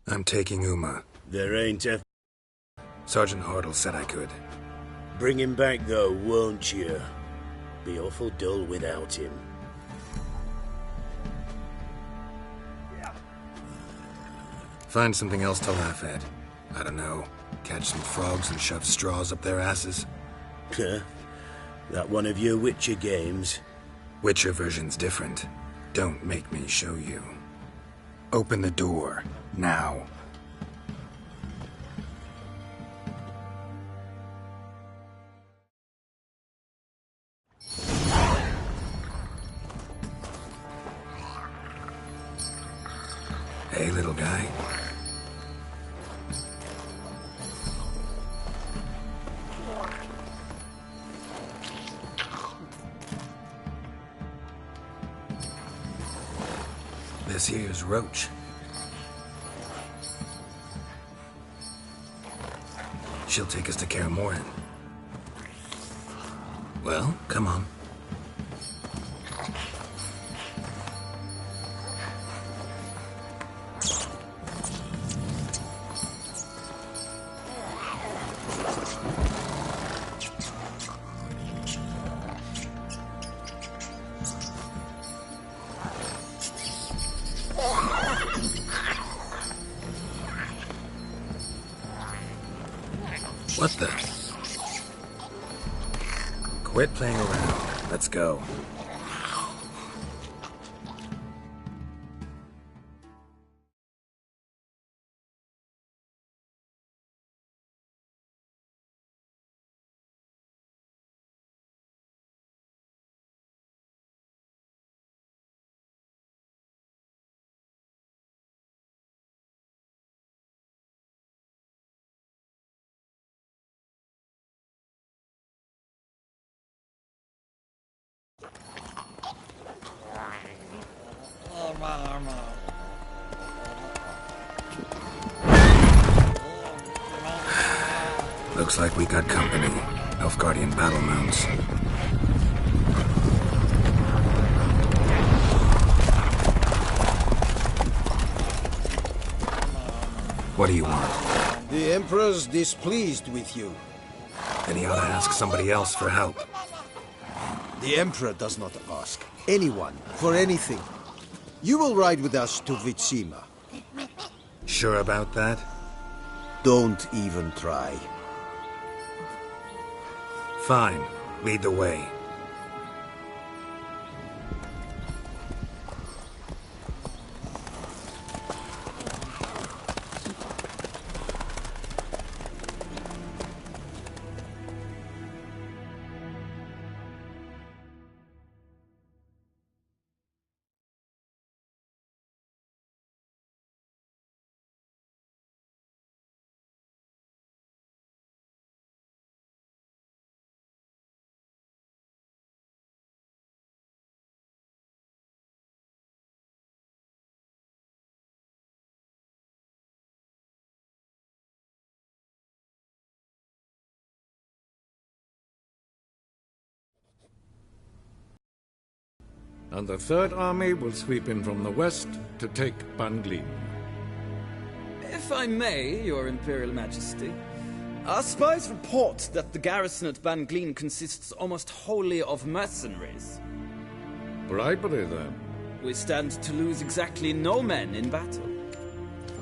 I'm taking Uma. There ain't a... Sergeant Hartle said I could. Bring him back, though, won't you? Be awful dull without him. Find something else to laugh at. I don't know. Catch some frogs and shove straws up their asses. Huh? That one of your Witcher games? Witcher version's different. Don't make me show you. Open the door. Now. Hey, little guy. This here's Roach. She'll take us to Kaer Morhen. Well, come on. What the? Quit playing around. Let's go. Looks like we got company. Nilfgaardian battle mounts. What do you want? The Emperor's displeased with you. Then he ought to ask somebody else for help. The Emperor does not ask anyone for anything. You will ride with us to Vitsima. Sure about that? Don't even try. Fine. Lead the way. And the Third Army will sweep in from the west to take Banglin. If I may, Your Imperial Majesty, our spies report that the garrison at Banglin consists almost wholly of mercenaries. Bribery, then. We stand to lose exactly no men in battle.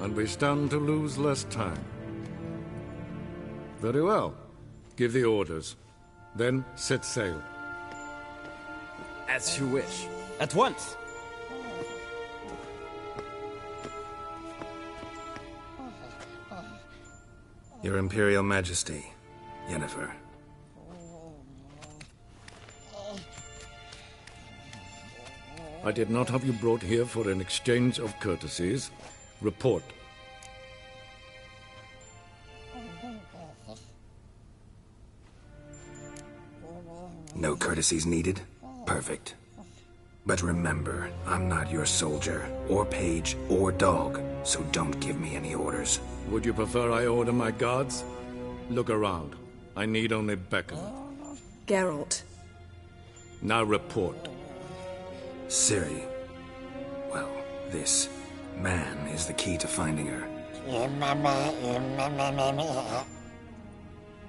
And we stand to lose less time. Very well. Give the orders. Then set sail. As you wish. At once! Your Imperial Majesty, Yennefer. I did not have you brought here for an exchange of courtesies. Report. No courtesies needed? Perfect. But remember, I'm not your soldier, or page, or dog, so don't give me any orders. Would you prefer I order my guards? Look around. I need only beckon. Geralt. Now report. Ciri. Well, this man is the key to finding her.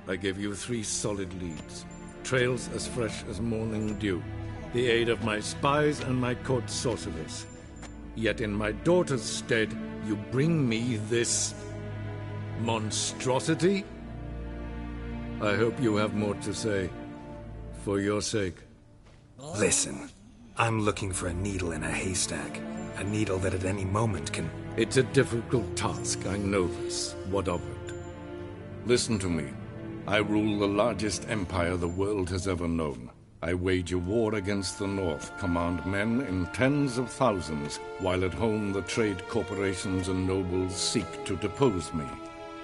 I gave you 3 solid leads. Trails as fresh as morning dew. The aid of my spies and my court sorcerers. Yet in my daughter's stead, you bring me this monstrosity? I hope you have more to say. For your sake. Listen, I'm looking for a needle in a haystack. A needle that at any moment can... It's a difficult task, I know this. What of it? Listen to me. I rule the largest empire the world has ever known. I wage a war against the North, command men in tens of thousands, while at home the trade corporations and nobles seek to depose me.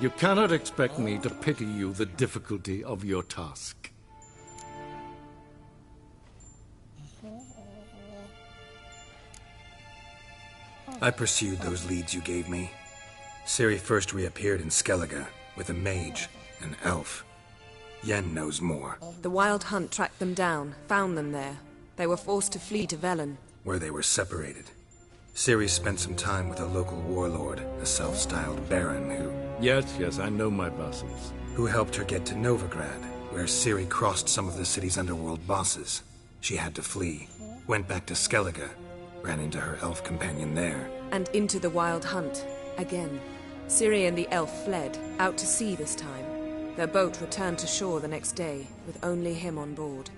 You cannot expect me to pity you the difficulty of your task. I pursued those leads you gave me. Ciri first reappeared in Skellige with a mage, an elf. Yen knows more. The Wild Hunt tracked them down, found them there. They were forced to flee to Velen. Where they were separated. Ciri spent some time with a local warlord, a self-styled baron who... Yes, I know my vassals. Who helped her get to Novigrad, where Ciri crossed some of the city's underworld bosses. She had to flee, went back to Skellige, ran into her elf companion there. And into the Wild Hunt, again. Ciri and the elf fled, out to sea this time. Their boat returned to shore the next day, with only him on board.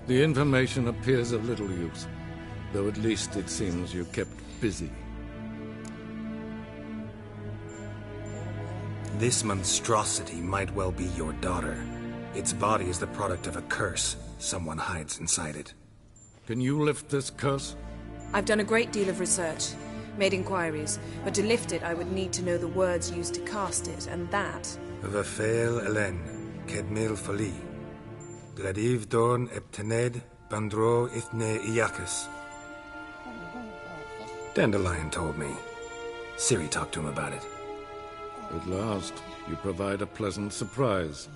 The information appears of little use, though at least it seems you kept busy. This monstrosity might well be your daughter. Its body is the product of a curse someone hides inside it. Can you lift this curse? I've done a great deal of research, made inquiries, but to lift it I would need to know the words used to cast it, and that... Vafael Elen, Kedmil Fali, Gladiv Dorn Eptened, Bandro Ithne Iakis. Dandelion told me. Ciri talked to him about it. At last, you provide a pleasant surprise.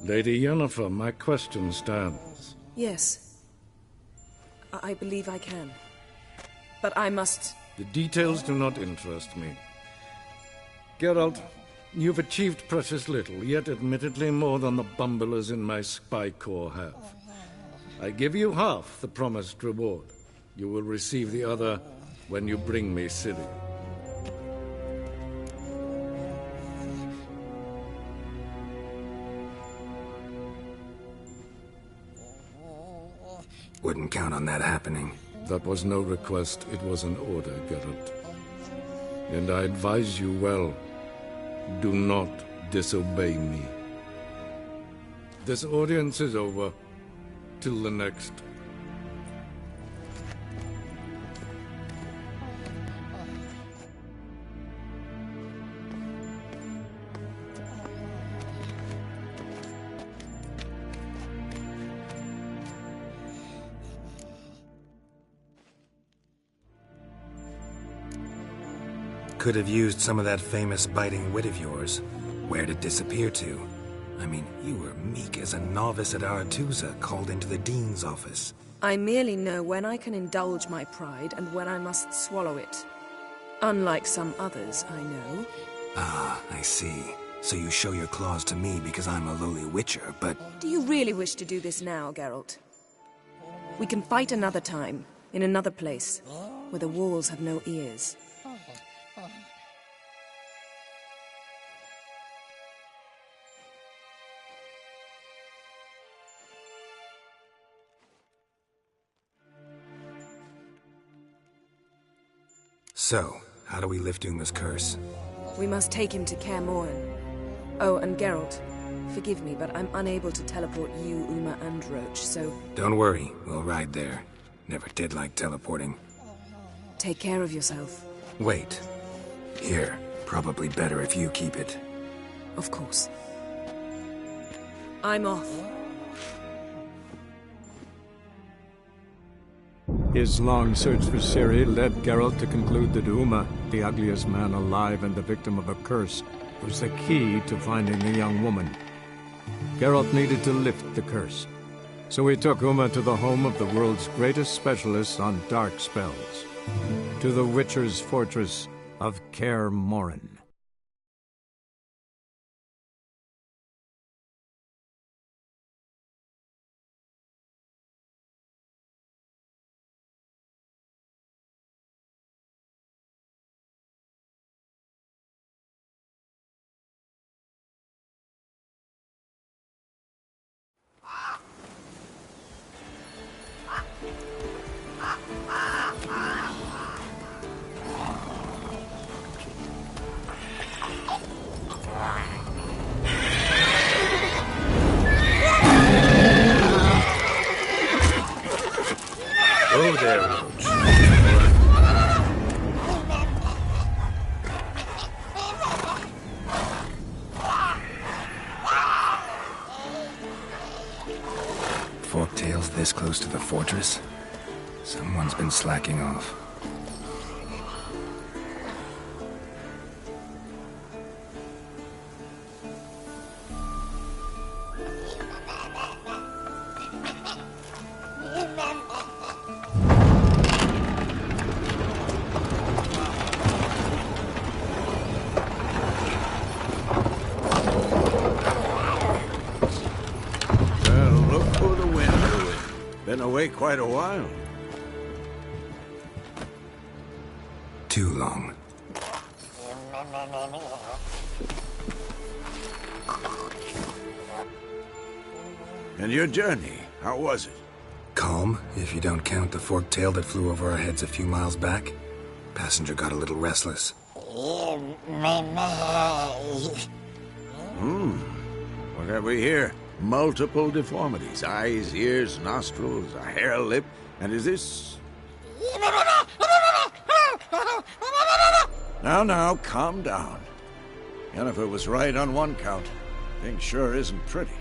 Lady Yennefer, my question stands. Yes. I believe I can. But I must... The details do not interest me. Geralt, you've achieved precious little, yet admittedly more than the bumblers in my spy corps have. I give you half the promised reward. You will receive the other when you bring me Ciri. Wouldn't count on that happening. That was no request, it was an order, Geralt. And I advise you well, do not disobey me. This audience is over. Till the next. Could have used some of that famous biting wit of yours. Where'd it disappear to? I mean, you were meek as a novice at Aretusa, called into the Dean's office. I merely know when I can indulge my pride and when I must swallow it. Unlike some others, I know. Ah, I see. So you show your claws to me because I'm a lowly witcher, but... Do you really wish to do this now, Geralt? We can fight another time, in another place, where the walls have no ears. So, how do we lift Uma's curse? We must take him to Kaer Morhen. Oh, and Geralt, forgive me, but I'm unable to teleport you, Uma, and Roach, so... Don't worry, we'll ride there. Never did like teleporting. Take care of yourself. Wait. Here, probably better if you keep it. Of course. I'm off. His long search for Ciri led Geralt to conclude that Uma, the ugliest man alive and the victim of a curse, was the key to finding the young woman. Geralt needed to lift the curse. So we took Uma to the home of the world's greatest specialists on dark spells. To the Witcher's fortress of Kaer Morhen. Oh, there, Roach. Forktails this close to the fortress? Someone's been slacking off. Been away quite a while. Too long. And your journey, how was it? Calm, if you don't count the forktail that flew over our heads a few miles back. Passenger got a little restless. What have we here? Multiple deformities. Eyes, ears, nostrils, a hair lip. And is this... Now, calm down. Yennefer was right on one count. Thing sure isn't pretty.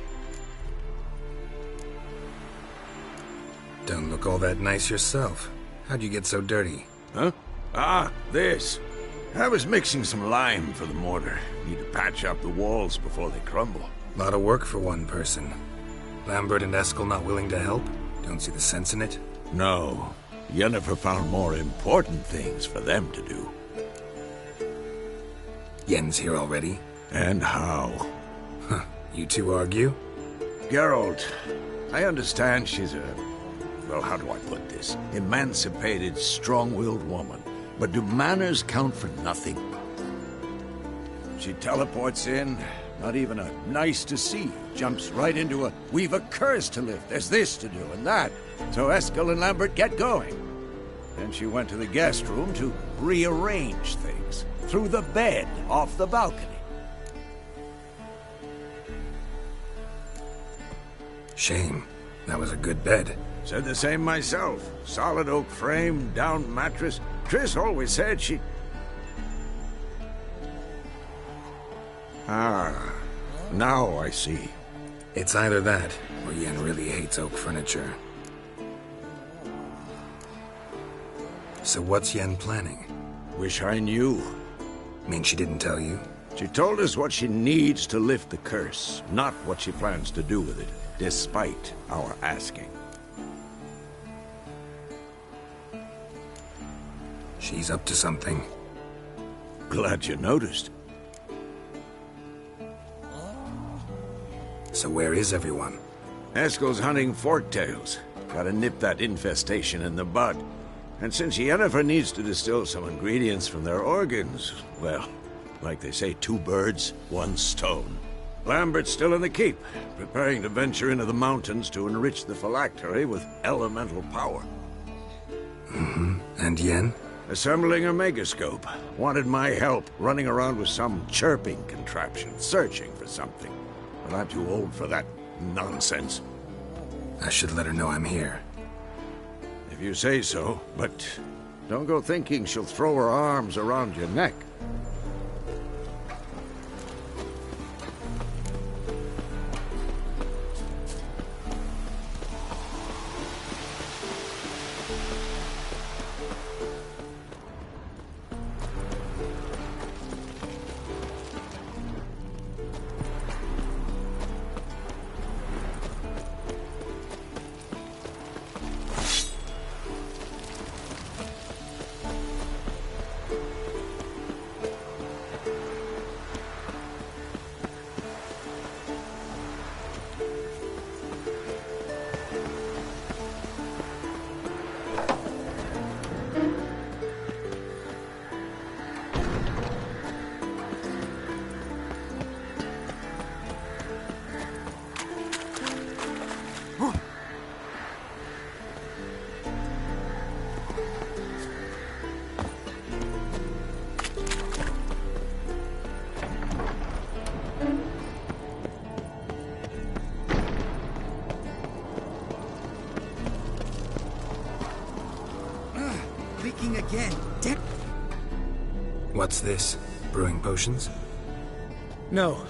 Don't look all that nice yourself. How'd you get so dirty? Huh? Ah, this. I was mixing some lime for the mortar. Need to patch up the walls before they crumble. Lot of work for one person. Lambert and Eskel not willing to help? Don't see the sense in it? No. Yennefer found more important things for them to do. Yen's here already? And how? Huh. You two argue? Geralt, I understand she's a... well, how do I put this? Emancipated, strong-willed woman. But do manners count for nothing? She teleports in, not even a nice to see. Jumps right into a, we've a curse to lift, there's this to do and that. So Eskel and Lambert get going. Then she went to the guest room to rearrange things. Through the bed, off the balcony. Shame. That was a good bed. Said the same myself. Solid oak frame, down mattress. Triss always said she... Ah, now I see. It's either that, or Yen really hates oak furniture. So what's Yen planning? Wish I knew. Mean she didn't tell you? She told us what she needs to lift the curse, not what she plans to do with it, despite our asking. She's up to something. Glad you noticed. So where is everyone? Eskel's hunting forktails. Gotta nip that infestation in the bud. And since Yennefer needs to distill some ingredients from their organs, well, like they say, 2 birds, 1 stone. Lambert's still in the keep, preparing to venture into the mountains to enrich the phylactery with elemental power. And Yen? Assembling a megascope. Wanted my help running around with some chirping contraption, searching for something. But I'm too old for that nonsense. I should let her know I'm here. If you say so, but don't go thinking she'll throw her arms around your neck. speaking again. Damn. What's this? Brewing potions? No.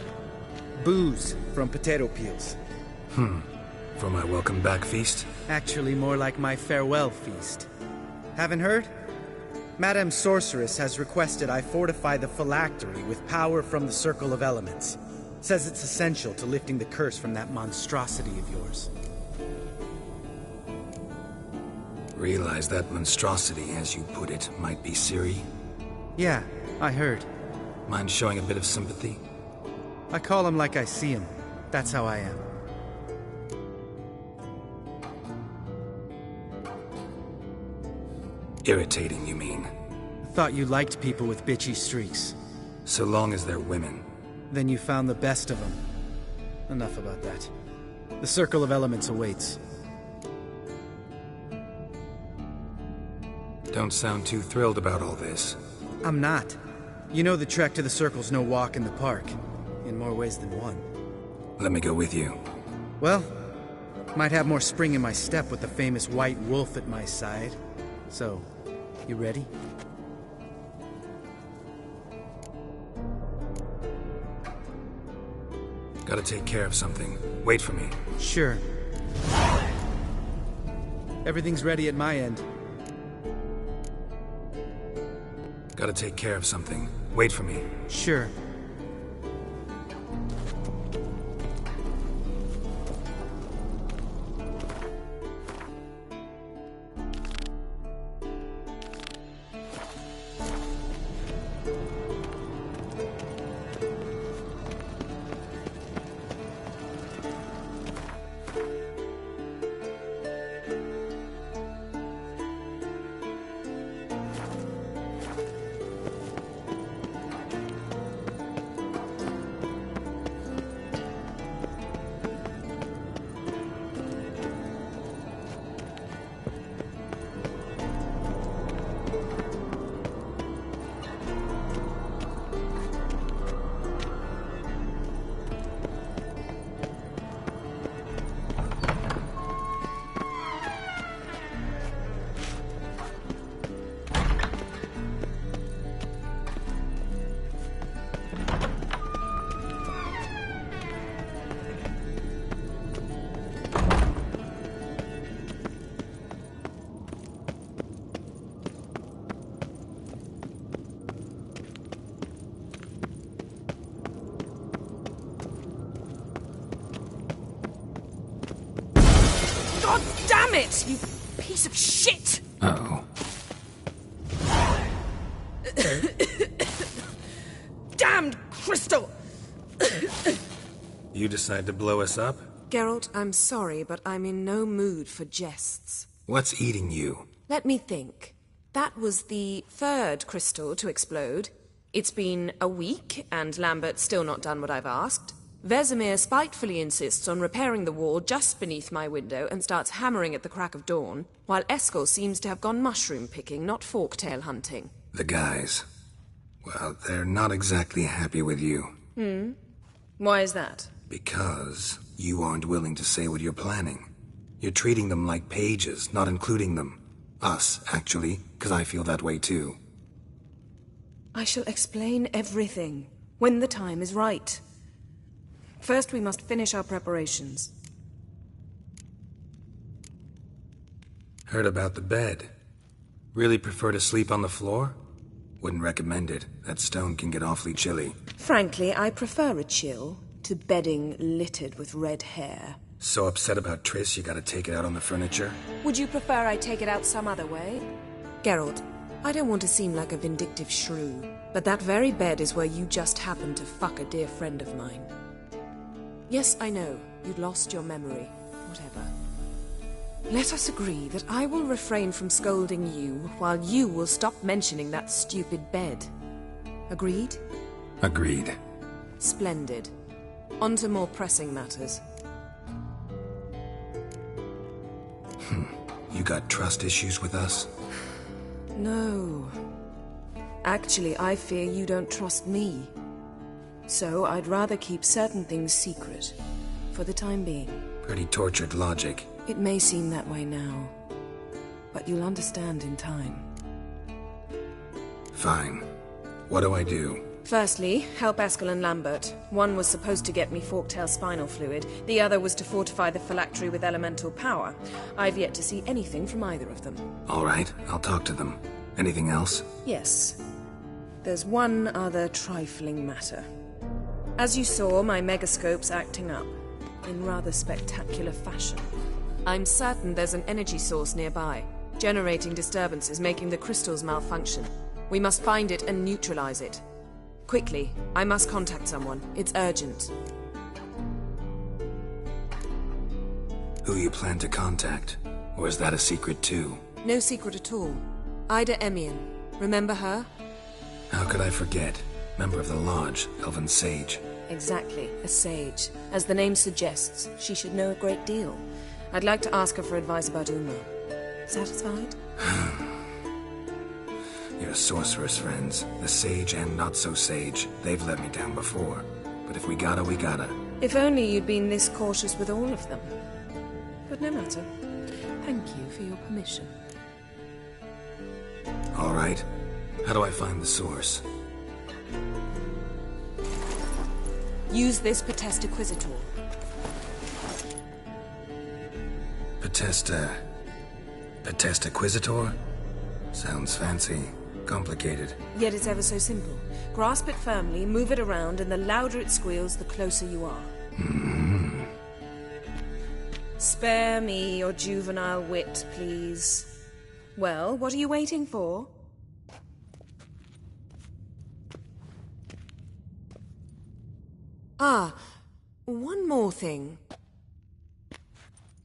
Booze from potato peels. For my welcome back feast? Actually, more like my farewell feast. Haven't heard? Madame Sorceress has requested I fortify the phylactery with power from the Circle of Elements. Says it's essential to lifting the curse from that monstrosity of yours. Realize that monstrosity, as you put it, might be Ciri? Yeah, I heard. Mind showing a bit of sympathy? I call him like I see him. That's how I am. Irritating, you mean? I thought you liked people with bitchy streaks. So long as they're women. Then you found the best of them. Enough about that. The Circle of Elements awaits. Don't sound too thrilled about all this. I'm not. You know the trek to the Circle's no walk in the park. In more ways than one. Let me go with you. Well, might have more spring in my step with the famous White Wolf at my side. So, you ready? Gotta take care of something. Wait for me. Sure. Everything's ready at my end. Gotta take care of something. Wait for me. Sure. God damn it, you piece of shit! Uh-oh. Damned crystal! You decide to blow us up? Geralt, I'm sorry, but I'm in no mood for jests. What's eating you? Let me think. That was the third crystal to explode. It's been a week, and Lambert's still not done what I've asked. Vesemir spitefully insists on repairing the wall just beneath my window and starts hammering at the crack of dawn, while Eskel seems to have gone mushroom picking, not forktail hunting. The guys. Well, they're not exactly happy with you. Why is that? Because you aren't willing to say what you're planning. You're treating them like pages, not including them. Us, actually, because I feel that way too. I shall explain everything, when the time is right. First, we must finish our preparations. Heard about the bed. Really prefer to sleep on the floor? Wouldn't recommend it. That stone can get awfully chilly. Frankly, I prefer a chill to bedding littered with red hair. So upset about Triss, you gotta take it out on the furniture? Would you prefer I take it out some other way? Geralt, I don't want to seem like a vindictive shrew, but that very bed is where you just happened to fuck a dear friend of mine. Yes, I know, you'd lost your memory. Whatever. Let us agree that I will refrain from scolding you, while you will stop mentioning that stupid bed. Agreed? Agreed. Splendid. On to more pressing matters. You got trust issues with us? No. Actually, I fear you don't trust me. So I'd rather keep certain things secret, for the time being. Pretty tortured logic. It may seem that way now, but you'll understand in time. Fine. What do I do? Firstly, help Eskel and Lambert. One was supposed to get me forktail spinal fluid, the other was to fortify the phylactery with elemental power. I've yet to see anything from either of them. All right, I'll talk to them. Anything else? Yes. There's one other trifling matter. As you saw, my megascope's acting up, in rather spectacular fashion. I'm certain there's an energy source nearby, generating disturbances, making the crystals malfunction. We must find it and neutralize it. Quickly, I must contact someone. It's urgent. Who you plan to contact? Or is that a secret too? No secret at all. Ida Emean. Remember her? How could I forget? Member of the Lodge, Elven Sage. Exactly, a sage. As the name suggests, she should know a great deal. I'd like to ask her for advice about Uma. Satisfied? Your sorceress friends, the sage and not-so-sage, they've let me down before. But if we gotta, we gotta. If only you'd been this cautious with all of them. But no matter. Thank you for your permission. All right. How do I find the source? Use this Potestaquizitor. Potestaquizitor? Sounds fancy. Complicated. Yet it's ever so simple. Grasp it firmly, move it around, and the louder it squeals, the closer you are. Mm-hmm. Spare me your juvenile wit, please. Well, what are you waiting for? Ah, one more thing.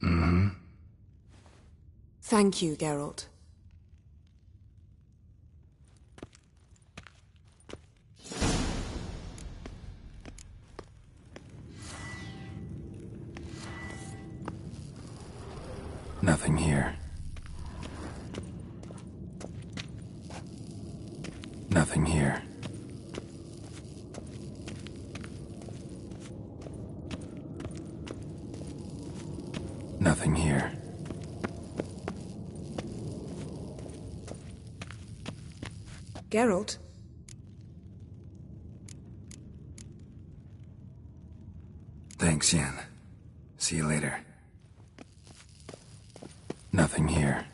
Mm-hmm. Thank you, Geralt. Nothing here. Nothing here. Nothing here. Geralt? Thanks, Yen. See you later. Nothing here.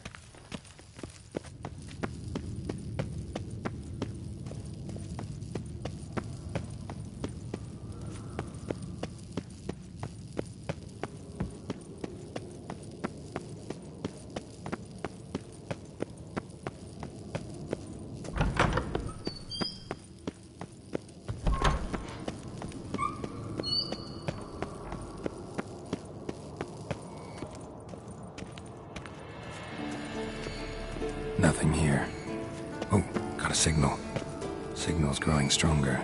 Nothing here. Oh, got a signal. Signal's growing stronger.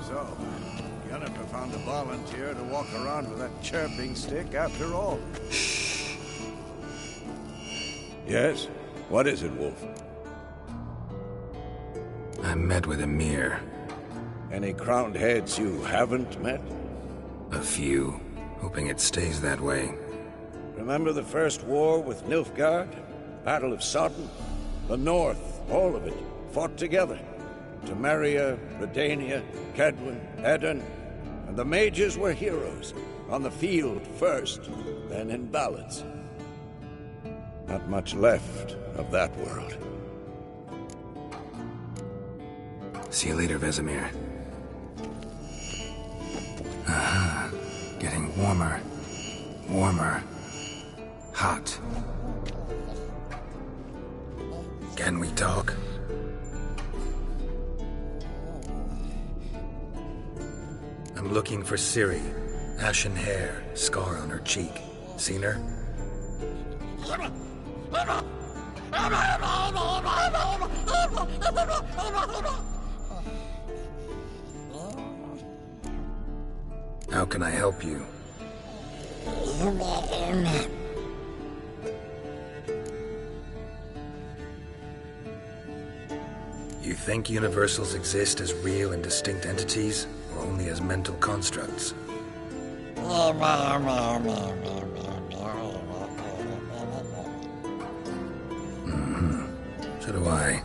So, Yennefer found a volunteer to walk around with that chirping stick after all. Shh. Yes? What is it, Wolf? I met with Emir. Any crowned heads you haven't met? A few. Hoping it stays that way. Remember the first war with Nilfgaard? Battle of Sodden? The North, all of it, fought together. Temeria, Redania, Kedwin, Edirn, and the mages were heroes. On the field first, then in ballads. Not much left of that world. See you later, Vesemir. Aha. Getting warmer. Warmer. Hot. Can we talk? I'm looking for Ciri. Ashen hair, scar on her cheek. Seen her? How can I help you? You think universals exist as real and distinct entities, or only as mental constructs? So do I.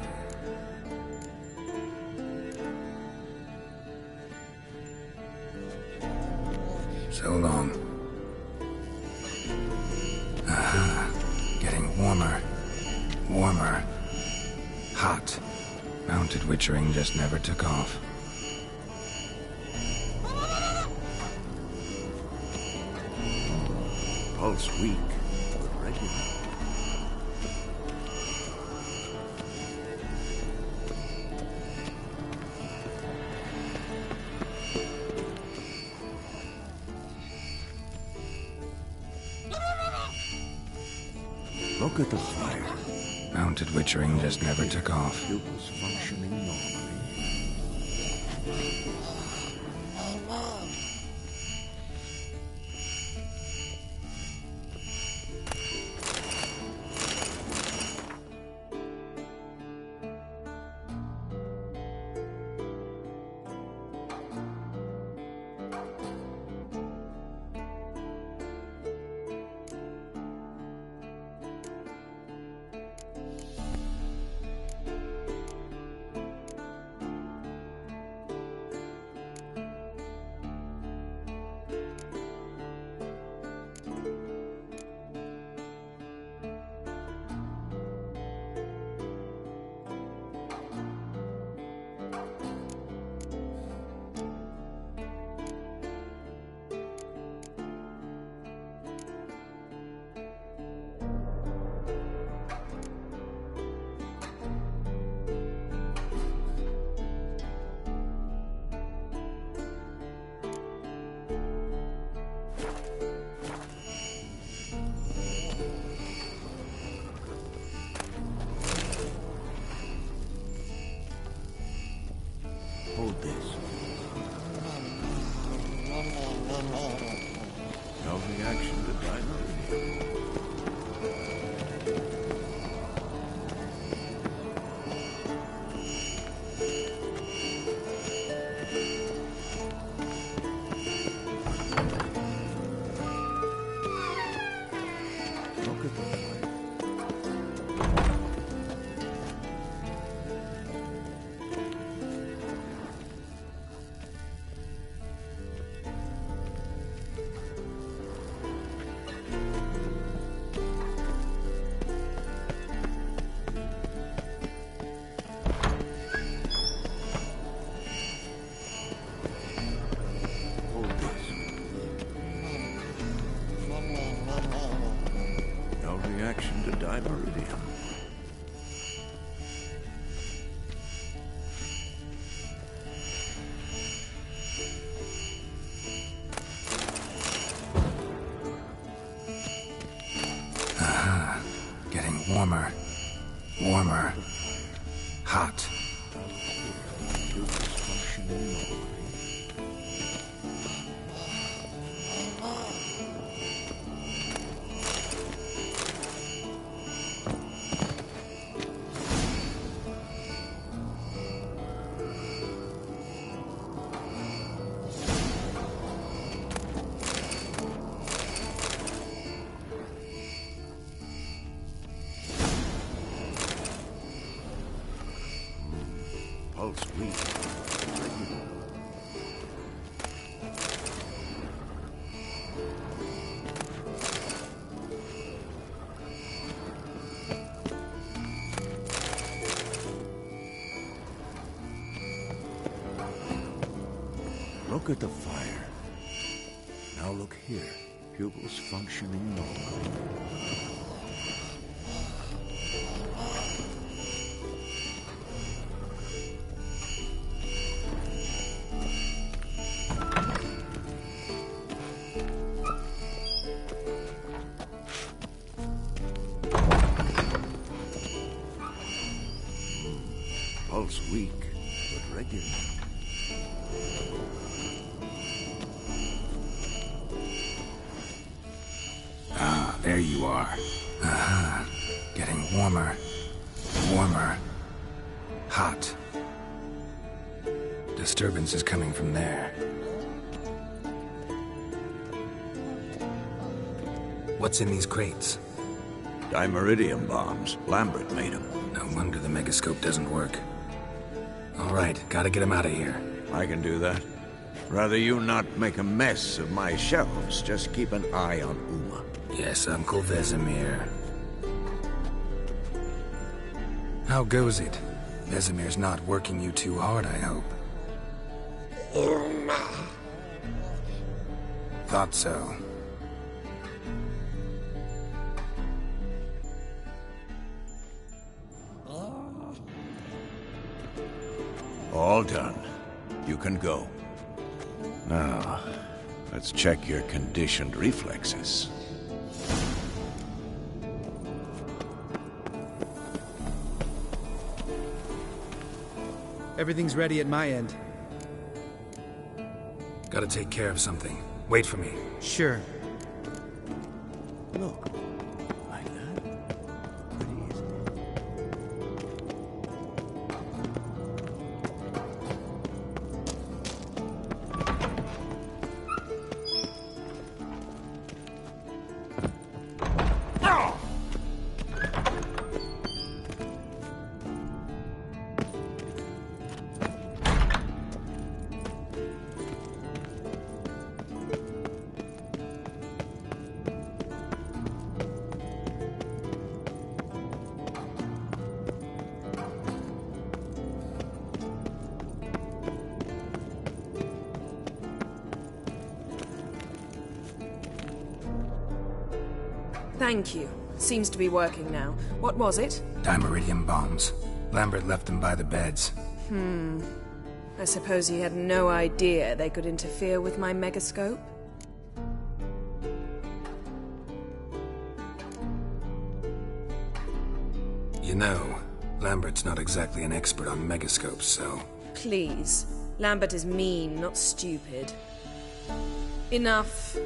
So long. Getting warmer. Warmer. Hot. Mounted witchering just never took off. Pulse weak, but regular. Look at the fire. Mounted witchering just never took off. Pupils functioning normally. Hold this. No reaction to dynamite. Look at the fire. Hold this. No reaction to dimeridium. Getting warmer. Warmer. Hot. Pupils functioning normally. Pulse weak. Regular. Look at the fire. Now look here. Pupils functioning normally. Pulse weak, but regular. Ah, there you are. Getting warmer. Warmer. Hot. Disturbance is coming from there. What's in these crates? Dimeridium bombs. Lambert made them. No wonder the megascope doesn't work. All right, gotta get him out of here. I can do that. Rather you not make a mess of my shelves. Just keep an eye on Uma. Yes, Uncle Vesemir. How goes it? Vesemir's not working you too hard, I hope. Uma. Thought so. All done. You can go. Now, let's check your conditioned reflexes. Everything's ready at my end. Gotta take care of something. Wait for me. Sure. Look. Like that. Pretty easy. Thank you. Seems to be working now. What was it? Dimeridium bombs. Lambert left them by the beds. I suppose he had no idea they could interfere with my megascope? You know, Lambert's not exactly an expert on megascopes, so... Please. Lambert is mean, not stupid. Enough.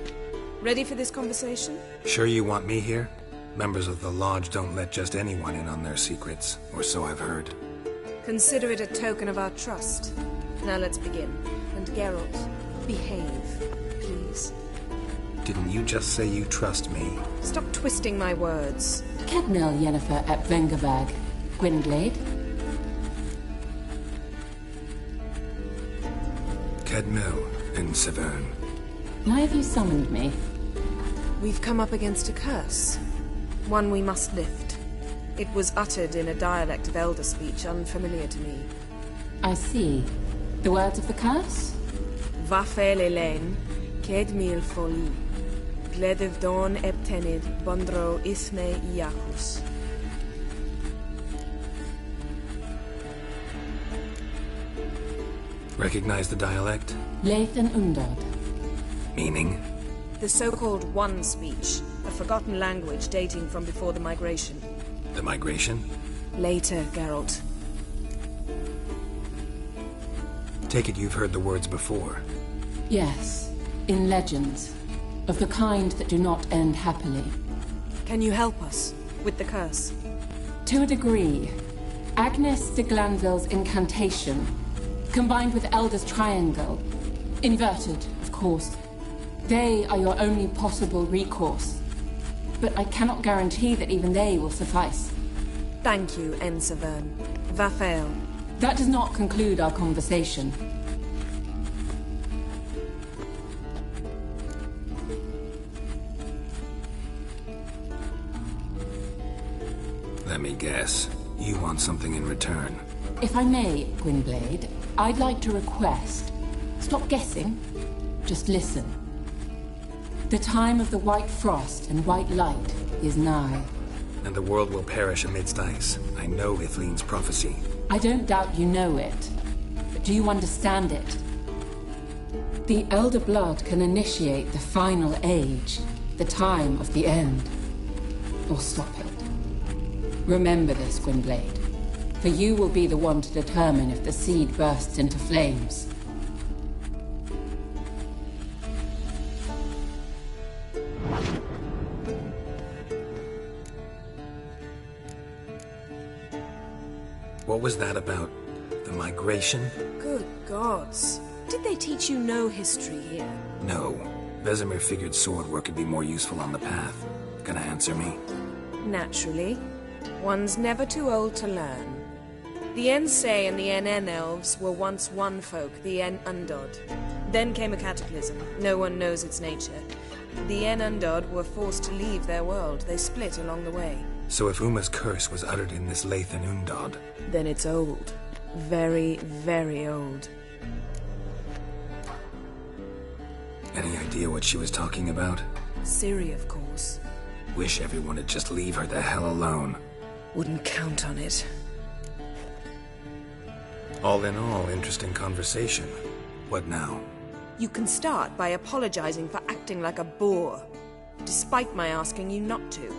Ready for this conversation? Sure you want me here? Members of the Lodge don't let just anyone in on their secrets, or so I've heard. Consider it a token of our trust. Now let's begin. And Geralt, behave, please. Didn't you just say you trust me? Stop twisting my words. Kednil Yennefer at Vengerberg. Gwynblade. Kedmil and Severn. Why have you summoned me? We've come up against a curse. One we must lift. It was uttered in a dialect of Elder speech unfamiliar to me. I see. The words of the curse? Vafe Lelaine, Kedmil Foli, Gledevdon Eptenid, Bondro Isne Iacus. Recognize the dialect? Leith and Undod. Meaning? The so-called One speech, a forgotten language dating from before the migration. The migration? Later, Geralt. Take it you've heard the words before. Yes, in legends. Of the kind that do not end happily. Can you help us with the curse? To a degree. Agnes de Glanville's incantation, combined with Elder's triangle, inverted, of course. They are your only possible recourse. But I cannot guarantee that even they will suffice. Thank you, Severn. Vafael. That does not conclude our conversation. Let me guess. You want something in return. If I may, Gwynblade, I'd like to request. Stop guessing. Just listen. The time of the white frost and white light is nigh. And the world will perish amidst ice. I know Ithleen's prophecy. I don't doubt you know it. But do you understand it? The Elder Blood can initiate the final age, the time of the end. Or stop it. Remember this, Gwynblade. For you will be the one to determine if the seed bursts into flames. What was that about? The migration? Good gods. Did they teach you no history here? No. Vesemir figured sword work could be more useful on the path. gonna answer me? Naturally. One's never too old to learn. The Ensei and the NN elves were once one folk, the En Undod. Then came a cataclysm. No one knows its nature. The En Undod were forced to leave their world. They split along the way. So if Uma's curse was uttered in this Lathan Undod... Then it's old. Very, very old. Any idea what she was talking about? Ciri, of course. Wish everyone would just leave her the hell alone. Wouldn't count on it. All in all, interesting conversation. What now? You can start by apologizing for acting like a boor, despite my asking you not to.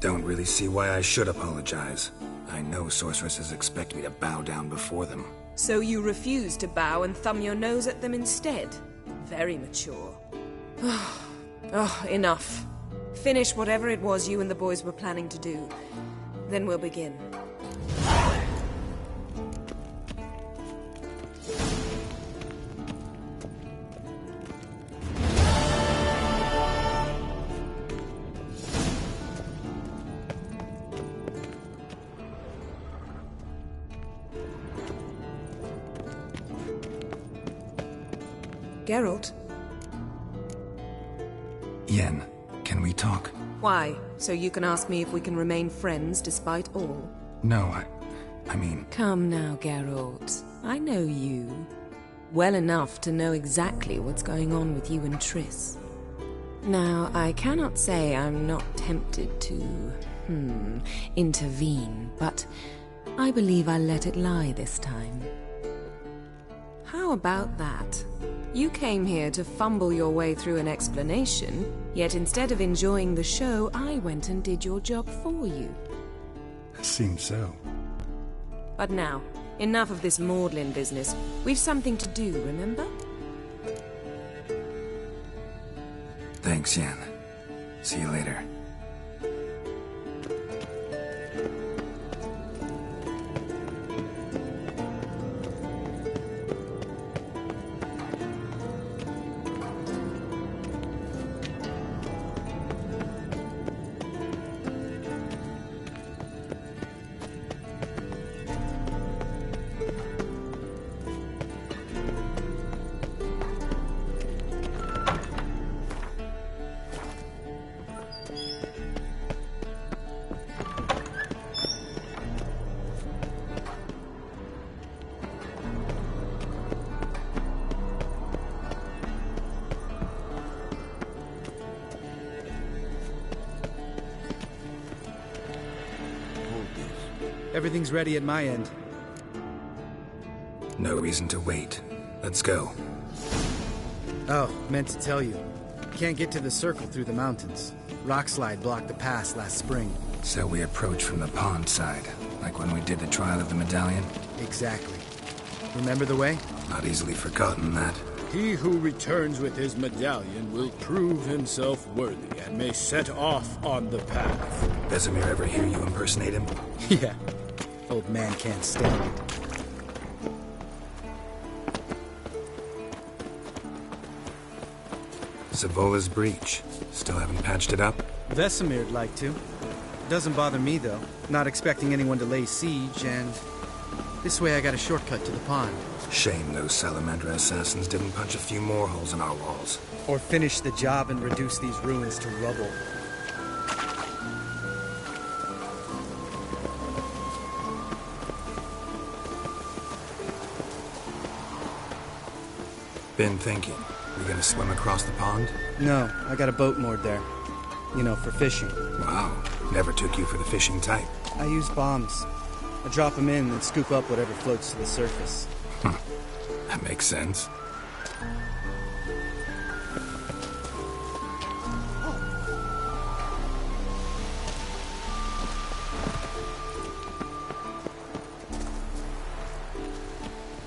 Don't really see why I should apologize. I know sorceresses expect me to bow down before them. So you refuse to bow and thumb your nose at them instead? Very mature. Oh, enough. Finish whatever it was you and the boys were planning to do. Then we'll begin. Geralt? Yen, can we talk? Why? So you can ask me if we can remain friends despite all? No, I mean... Come now, Geralt. I know you. Well enough to know exactly what's going on with you and Triss. Now, I cannot say I'm not tempted to... intervene, but I believe I'll let it lie this time. How about that? You came here to fumble your way through an explanation, yet instead of enjoying the show, I went and did your job for you. Seems so. But now, enough of this maudlin business. We've something to do, remember? Thanks, Yen. See you later. Everything's ready at my end. No reason to wait. Let's go. Oh, meant to tell you. Can't get to the circle through the mountains. Rockslide blocked the pass last spring. So we approach from the pond side, like when we did the trial of the medallion? Exactly. Remember the way? Not easily forgotten, that. He who returns with his medallion will prove himself worthy and may set off on the path. Vesemir ever hear you impersonate him? Yeah. Old man can't stand it. Savola's breach. Still haven't patched it up? Vesemir'd like to. Doesn't bother me, though. Not expecting anyone to lay siege, and... this way I got a shortcut to the pond. Shame those Salamandra assassins didn't punch a few more holes in our walls. Or finish the job and reduce these ruins to rubble. Been thinking. We gonna swim across the pond? No, I got a boat moored there. You know, for fishing. Wow. Never took you for the fishing type. I use bombs. I drop them in and scoop up whatever floats to the surface. That makes sense.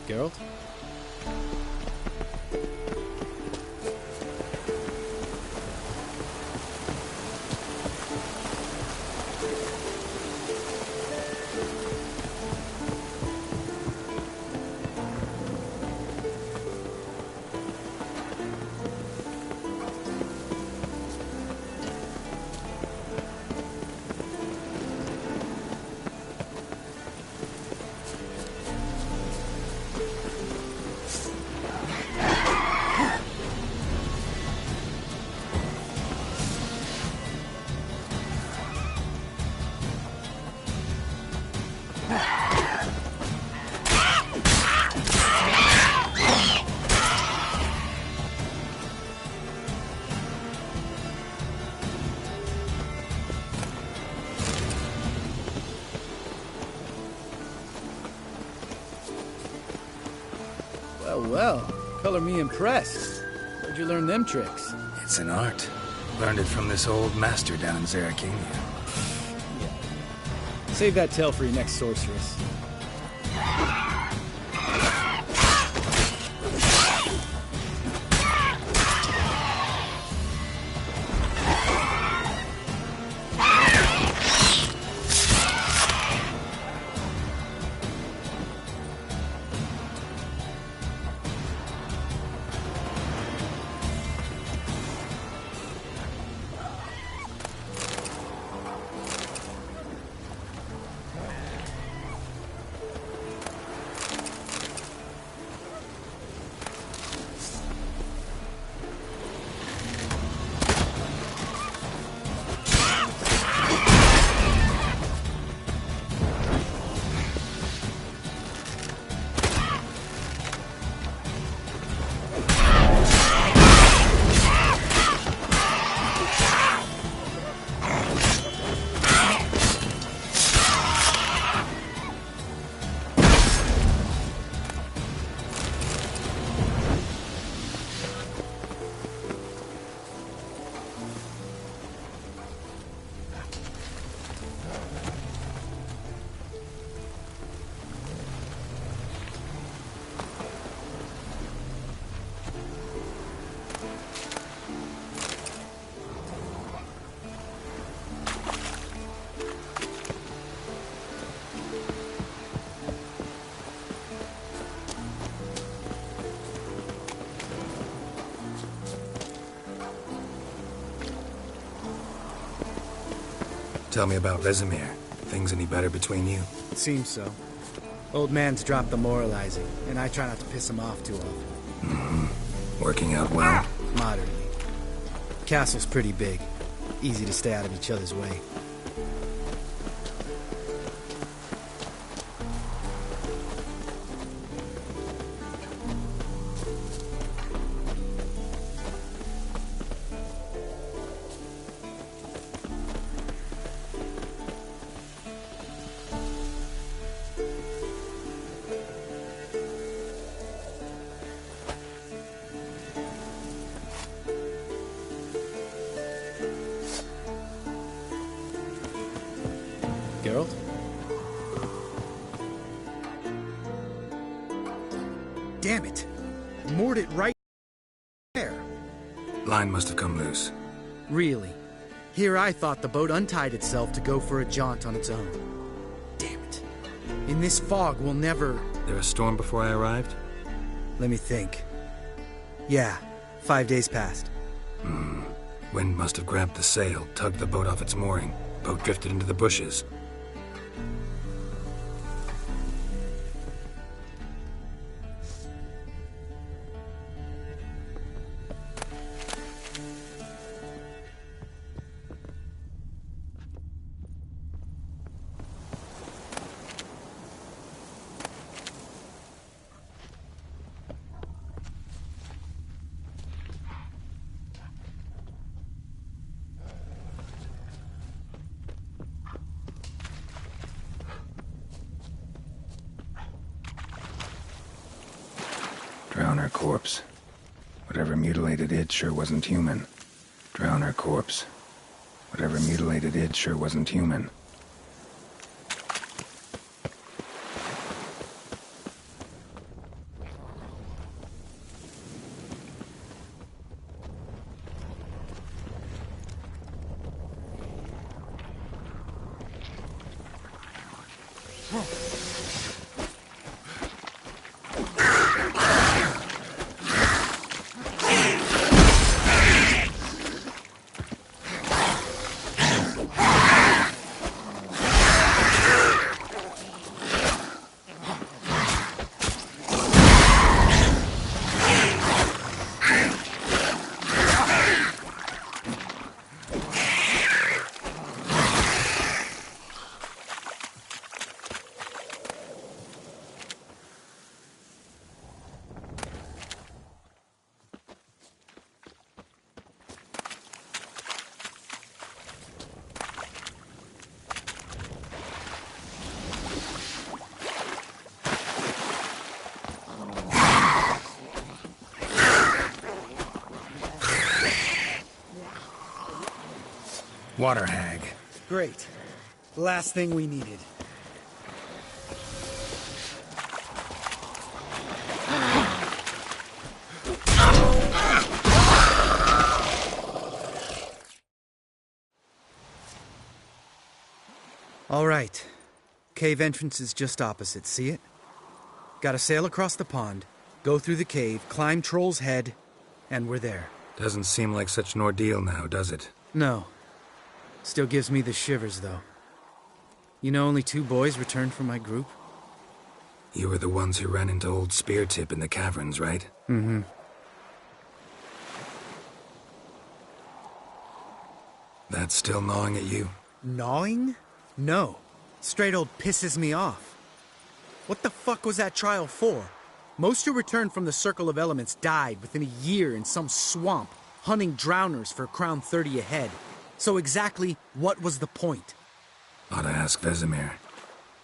Geralt? Well, well. Color me impressed. Where'd you learn them tricks? It's an art. Learned it from this old master down in Zerrikania. Save that tale for your next sorceress. Tell me about Vesemir. Things any better between you? It seems so. Old man's dropped the moralizing, and I try not to piss him off too often. Mm-hmm. Working out well? Moderately. Castle's pretty big. Easy to stay out of each other's way. Geralt? Damn it! Moored it right there. Line must have come loose. Really? Here I thought the boat untied itself to go for a jaunt on its own. Damn it. In this fog, we'll never... There a storm before I arrived? Let me think. Yeah, 5 days passed. Wind must have grabbed the sail, tugged the boat off its mooring. Boat drifted into the bushes. Drown her corpse. Whatever mutilated it sure wasn't human. Drown her corpse. Whatever mutilated it sure wasn't human. Water hag. Great. Last thing we needed. All right. Cave entrance is just opposite, see it? Gotta sail across the pond, go through the cave, climb Troll's Head, and we're there. Doesn't seem like such an ordeal now, does it? No. Still gives me the shivers, though. You know only 2 boys returned from my group? You were the ones who ran into old Speartip in the caverns, right? Mm-hmm. That's still gnawing at you? Gnawing? No. Straight old pisses me off. What the fuck was that trial for? Most who returned from the Circle of Elements died within a year in some swamp, hunting drowners for Crown 30 a head. So exactly what was the point? Ought to ask Vesemir.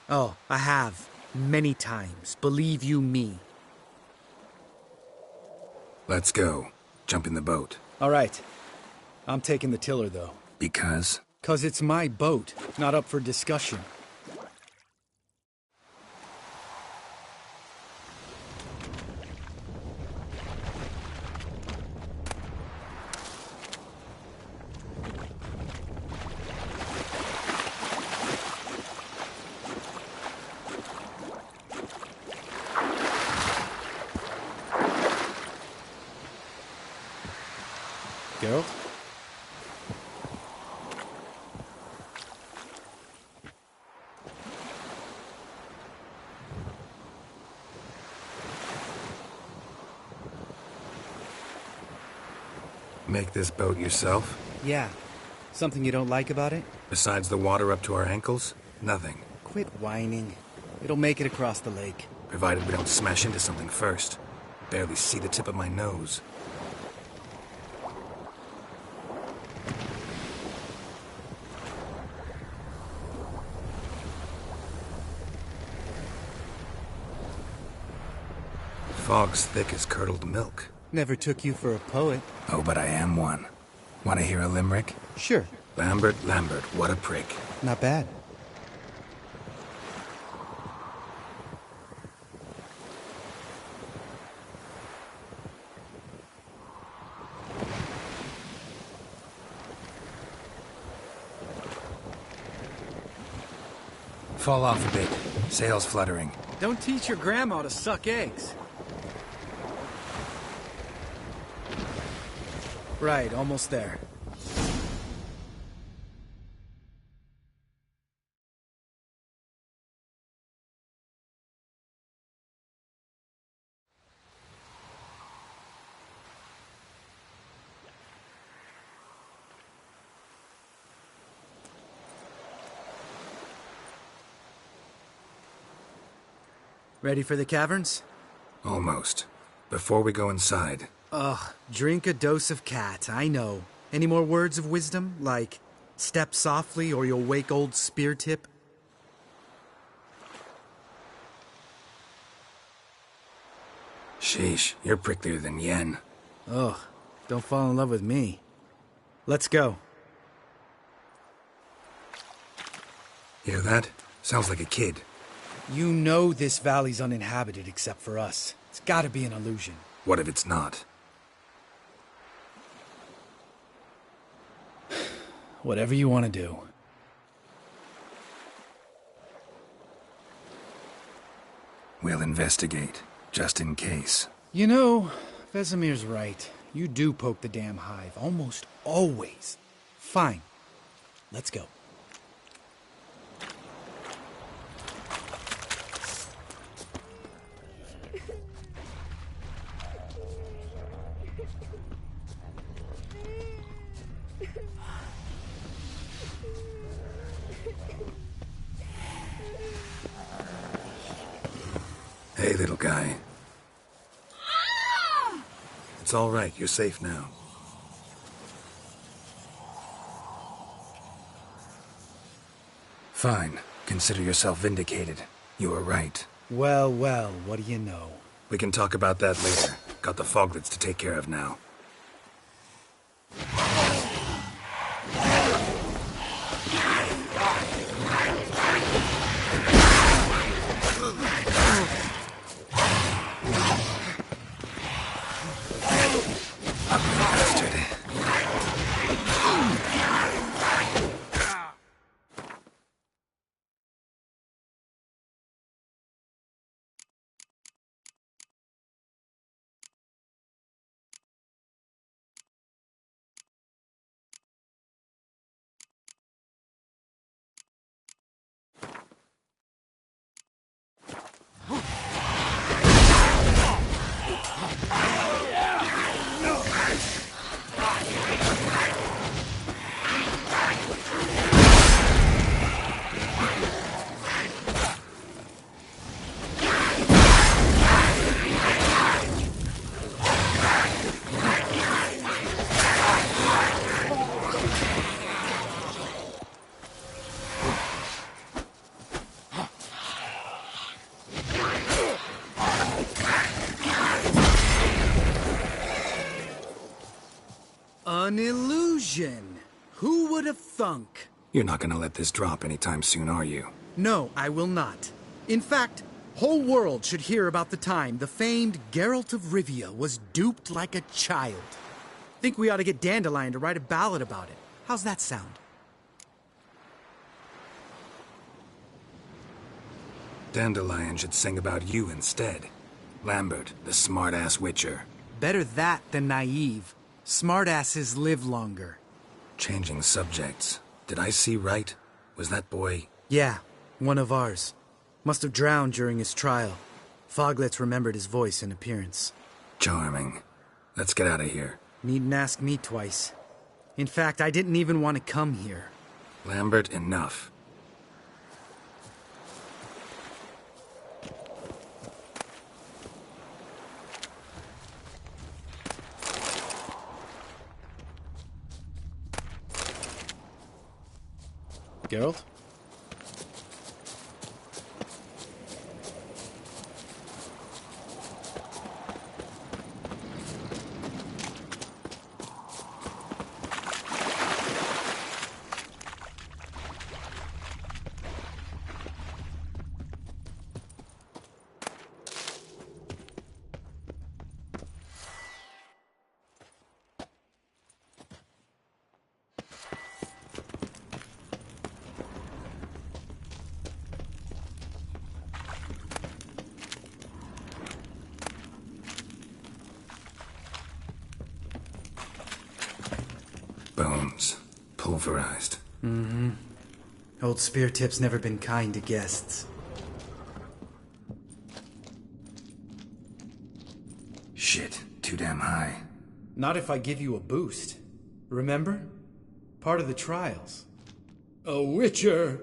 Oh, I have. Many times. Believe you me. Let's go. Jump in the boat. All right. I'm taking the tiller, though. Because? 'Cause it's my boat, not up for discussion. Geralt? Make this boat yourself? Yeah. Something you don't like about it? Besides the water up to our ankles? Nothing. Quit whining. It'll make it across the lake. Provided we don't smash into something first. Barely see the tip of my nose. Fog's thick as curdled milk. Never took you for a poet. Oh, but I am one. Want to hear a limerick? Sure. Lambert, what a prick. Not bad. Fall off a bit. Sails fluttering. Don't teach your grandma to suck eggs. Right, almost there. Ready for the caverns? Almost. Before we go inside... Ugh, drink a dose of cat, I know. Any more words of wisdom, like, step softly or you'll wake old Speartip? Sheesh, you're pricklier than Yen. Ugh, don't fall in love with me. Let's go. Hear that? Sounds like a kid. You know this valley's uninhabited except for us. It's gotta be an illusion. What if it's not? Whatever you want to do. We'll investigate, just in case. You know, Vesemir's right. You do poke the damn hive, almost always. Fine. Let's go. Hey, little guy. It's all right. You're safe now. Fine. Consider yourself vindicated. You were right. Well, well, what do you know? We can talk about that later. Got the foglets to take care of now. Imagine! Who would have thunk? You're not gonna let this drop anytime soon, are you? No, I will not. In fact, whole world should hear about the time the famed Geralt of Rivia was duped like a child. Think we ought to get Dandelion to write a ballad about it. How's that sound? Dandelion should sing about you instead. Lambert, the smart-ass witcher. Better that than naive. Smartasses live longer. Changing subjects. Did I see right? Was that boy... Yeah, one of ours. Must have drowned during his trial. Foglets remembered his voice and appearance. Charming. Let's get out of here. Needn't ask me twice. In fact, I didn't even want to come here. Lambert, enough. Geralt? Bones. Pulverized. Mm-hmm. Old Speartip's never been kind to guests. Shit. Too damn high. Not if I give you a boost. Remember? Part of the trials. A witcher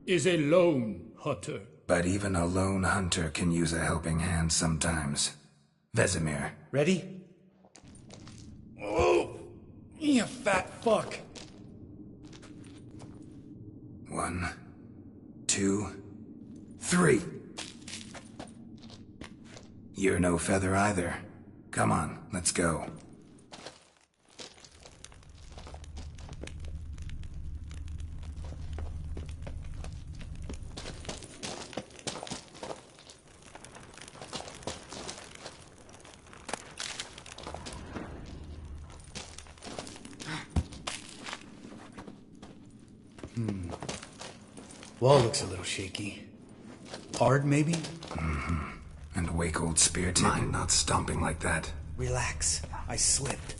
is a lone hunter. But even a lone hunter can use a helping hand sometimes. Vesemir. Ready? Oh! You fat fuck! 1, 2, 3. You're no feather either. Come on, let's go. Wall looks a little shaky. Hard, maybe? Mm-hmm. And wake old Speartip not stomping like that. Relax. I slipped.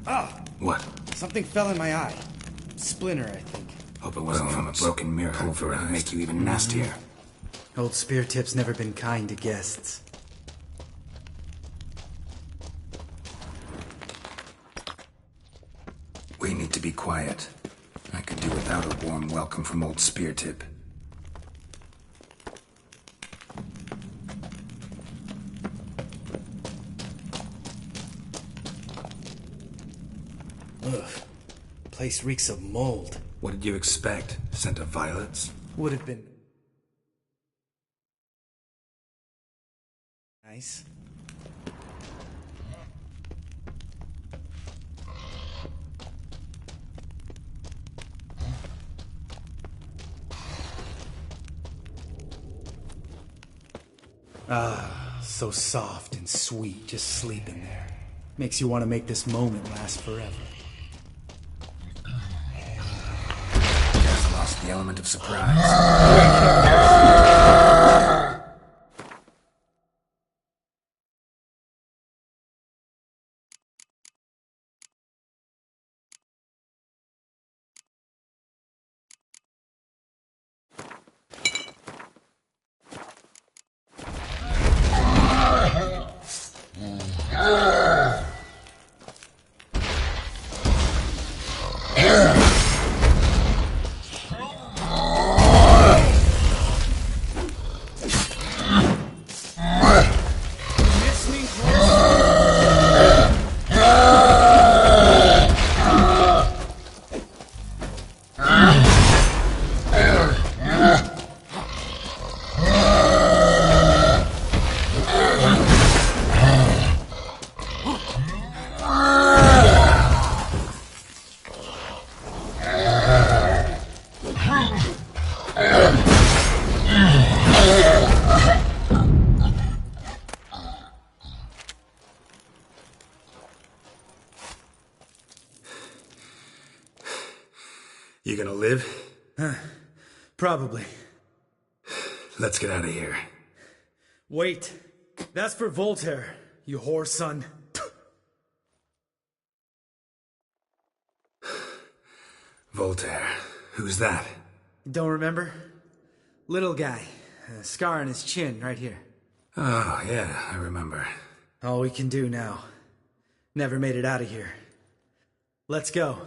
Ah! What? Something fell in my eye. Splinter, I think. Hope it wasn't from a broken mirror. Pulverized. Make you even nastier. Old Speartip's never been kind to guests. We need to be quiet. I could do without a warm welcome from old Speartip. Ugh. Place reeks of mold. What did you expect? Scent of violets? Would have been... nice. Ah, so soft and sweet, just sleeping there. Makes you want to make this moment last forever. Just lost the element of surprise. You gonna live? Probably. Let's get out of here. Wait. That's for Voltaire, you whore son. Voltaire. Who's that? Don't remember? Little guy. A scar on his chin, right here. Oh, yeah, I remember. All we can do now. Never made it out of here. Let's go.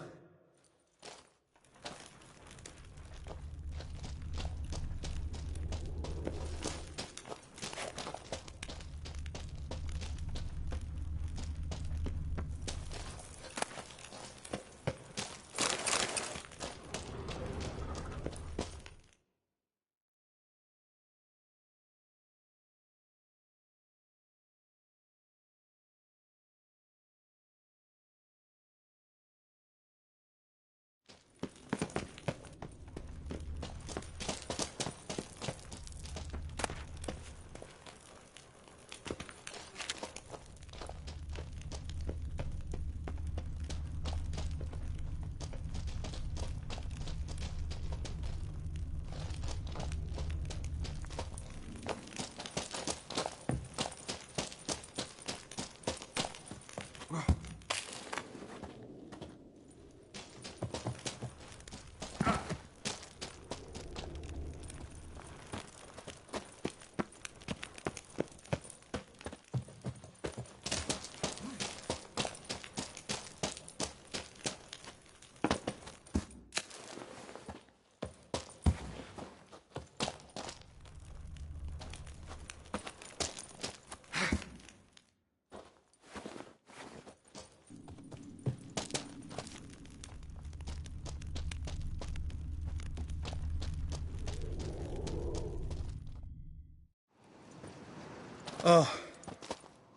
Oh,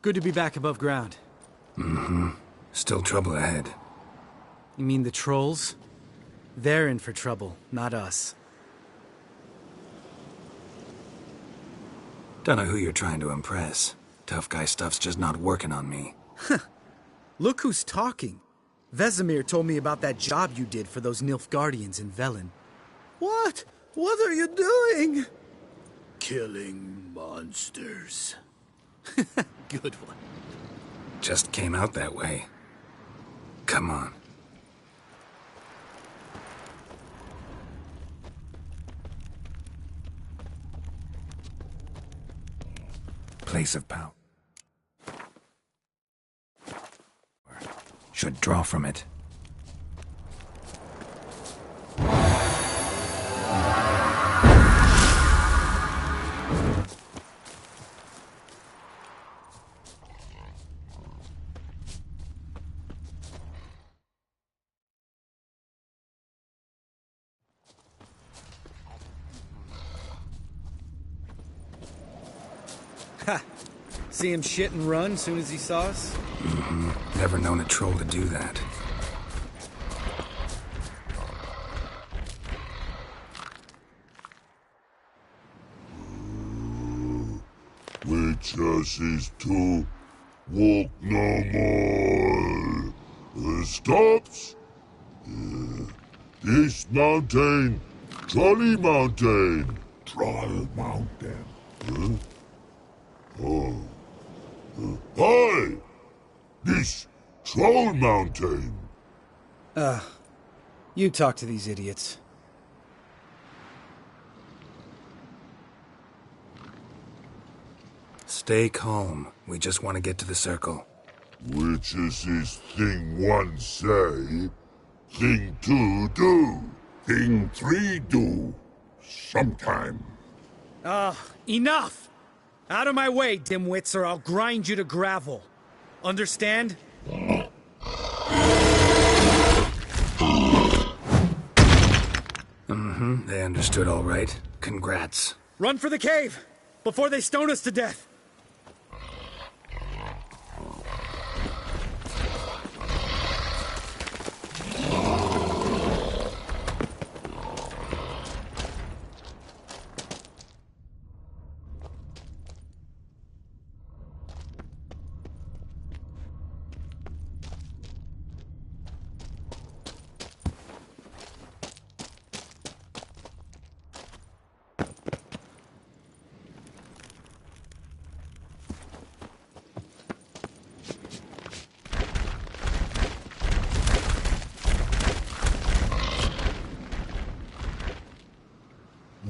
good to be back above ground. Mm-hmm. Still trouble ahead. You mean the trolls? They're in for trouble, not us. Don't know who you're trying to impress. Tough guy stuff's just not working on me. Look who's talking. Vesemir told me about that job you did for those Nilfgaardians in Velen. What? What are you doing? Killing monsters. Good one. Just came out that way. Come on. Place of power. Should draw from it. Ha! See him shit and run soon as he saw us? Mm-hmm. Never known a troll to do that. Witches is to walk no more. Stops? This mountain, Trolley Mountain. Troll Mountain. Huh? Oh. Hi! This Troll Mountain. You talk to these idiots. Stay calm. We just want to get to the circle. Which is this thing one say, thing two do, thing three do, sometime. Enough! Out of my way, dimwits, or I'll grind you to gravel. Understand? They understood all right. Congrats. Run for the cave! Before they stone us to death!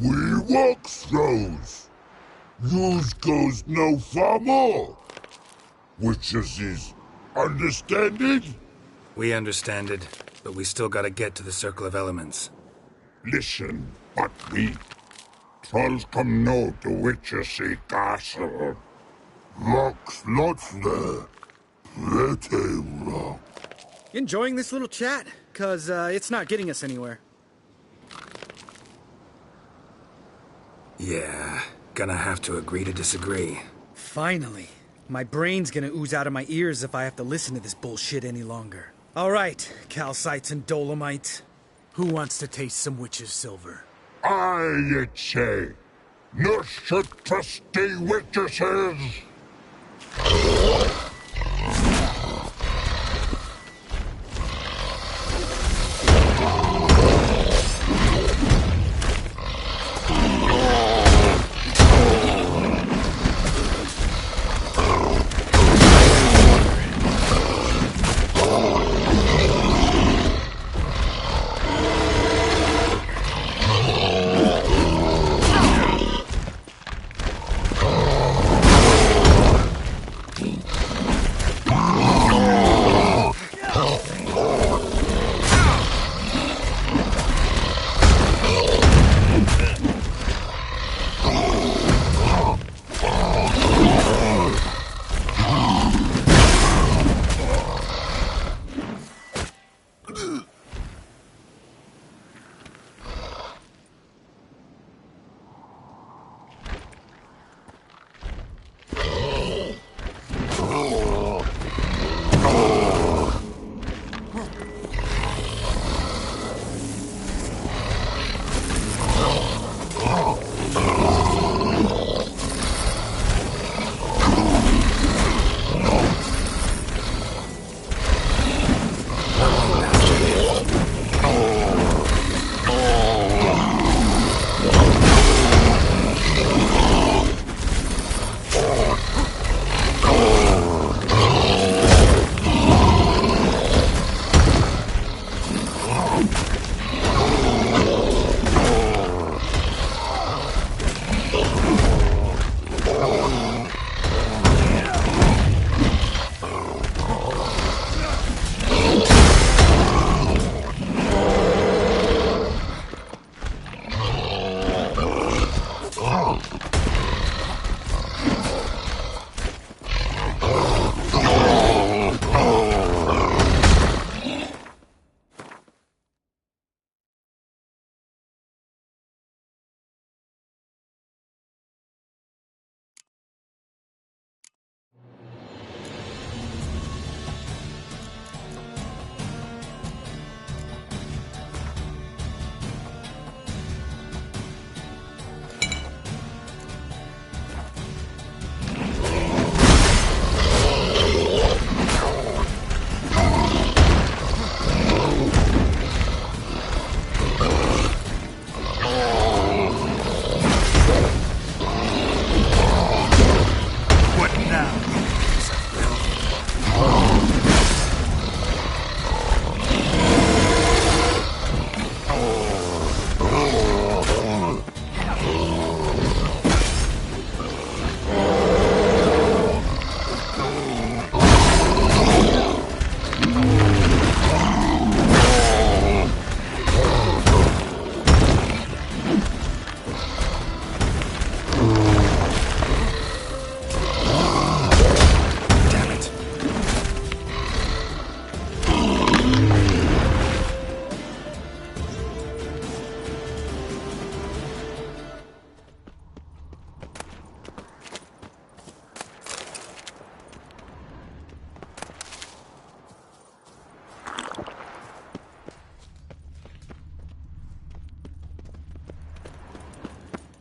We walk throws. Yous goes no far more. Which is understand it? We understand it, but we still gotta get to the Circle of Elements. Listen, but we trolls come know the witches castle. Rocks lots there. Pretty rock. Enjoying this little chat? 'Cause it's not getting us anywhere. Yeah, gonna have to agree to disagree. Finally. My brain's gonna ooze out of my ears if I have to listen to this bullshit any longer. Alright, calcites and dolomites. Who wants to taste some witch's silver? I'd say. No such trusty witches.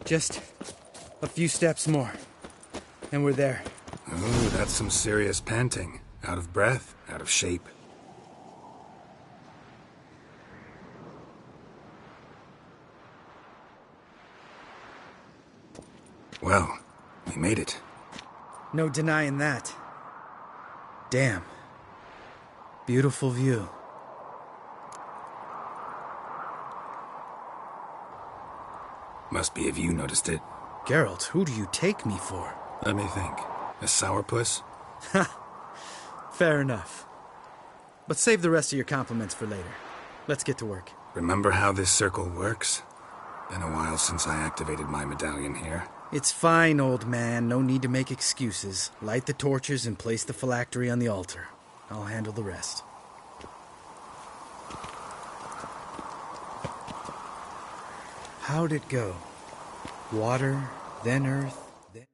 Just a few steps more, and we're there. Ooh, that's some serious panting. Out of breath, out of shape. Well, we made it. No denying that. Damn. Beautiful view. Must be if you noticed it. Geralt, who do you take me for? Let me think. A sourpuss? Fair enough. But save the rest of your compliments for later. Let's get to work. Remember how this circle works? Been a while since I activated my medallion here. It's fine, old man. No need to make excuses. Light the torches and place the phylactery on the altar. I'll handle the rest. How'd it go? Water, then earth, then...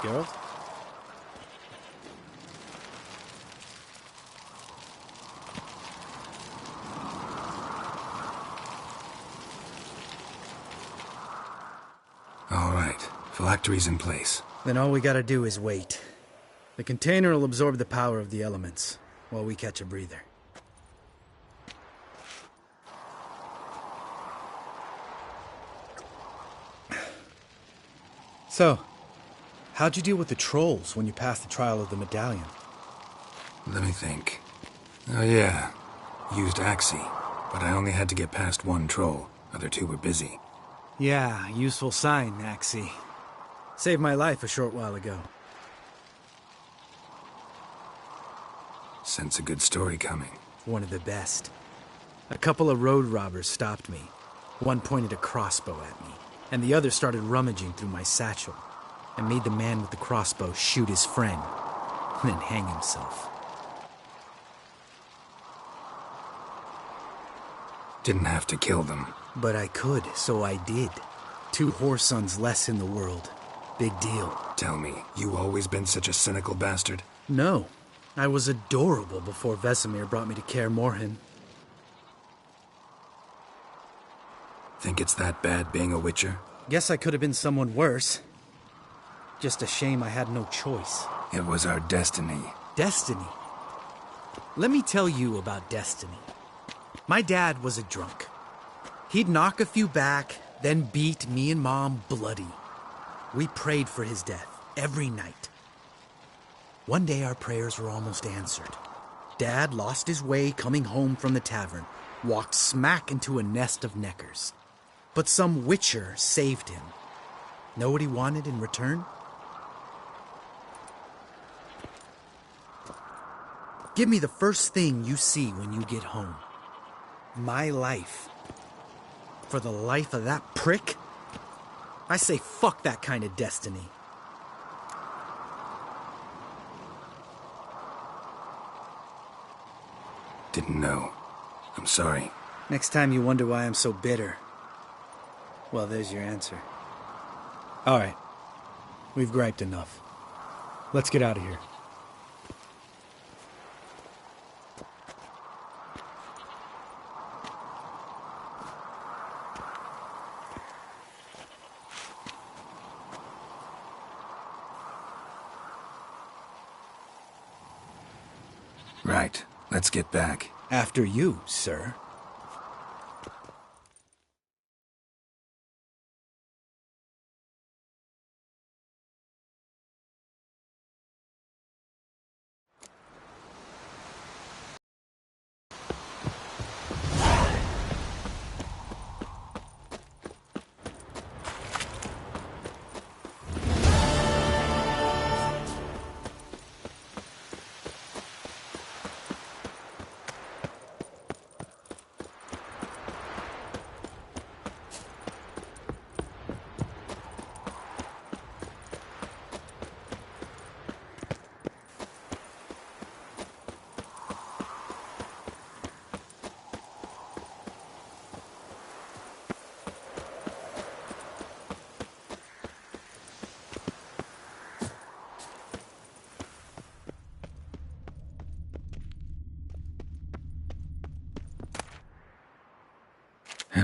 Geralt? All right. Phylactery's in place. Then all we gotta do is wait. The container will absorb the power of the elements, while we catch a breather. So, how'd you deal with the trolls when you passed the trial of the medallion? Let me think. Oh yeah. Used Axii, but I only had to get past one troll. Other two were busy. Yeah, useful sign, Axii. Saved my life a short while ago. Sense a good story coming. One of the best. A couple of road robbers stopped me. One pointed a crossbow at me, and the other started rummaging through my satchel, and made the man with the crossbow shoot his friend, and then hang himself. Didn't have to kill them. But I could, so I did. 2 whoresons less in the world. Big deal. Tell me, you always been such a cynical bastard? No. I was adorable before Vesemir brought me to Kaer Morhen. Think it's that bad being a witcher? Guess I could have been someone worse. Just a shame I had no choice. It was our destiny. Destiny? Let me tell you about destiny. My dad was a drunk. He'd knock a few back, then beat me and Mom bloody. We prayed for his death every night. One day our prayers were almost answered. Dad lost his way coming home from the tavern, walked smack into a nest of neckers. But some witcher saved him. Know what he wanted in return? Give me the first thing you see when you get home. My life. For the life of that prick? I say fuck that kind of destiny. Didn't know. I'm sorry. Next time you wonder why I'm so bitter, well, there's your answer. All right. We've griped enough. Let's get out of here. Right. Let's get back. After you, sir.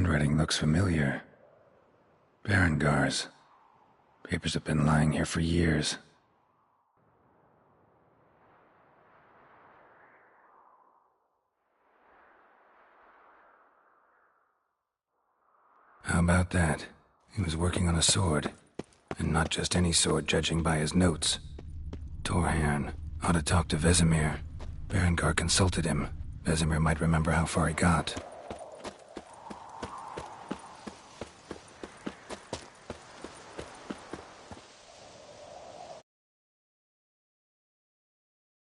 handwriting looks familiar. Berengar's. Papers have been lying here for years. How about that? He was working on a sword. And not just any sword, judging by his notes. Torhern ought to talk to Vesemir. Berengar consulted him. Vesemir might remember how far he got.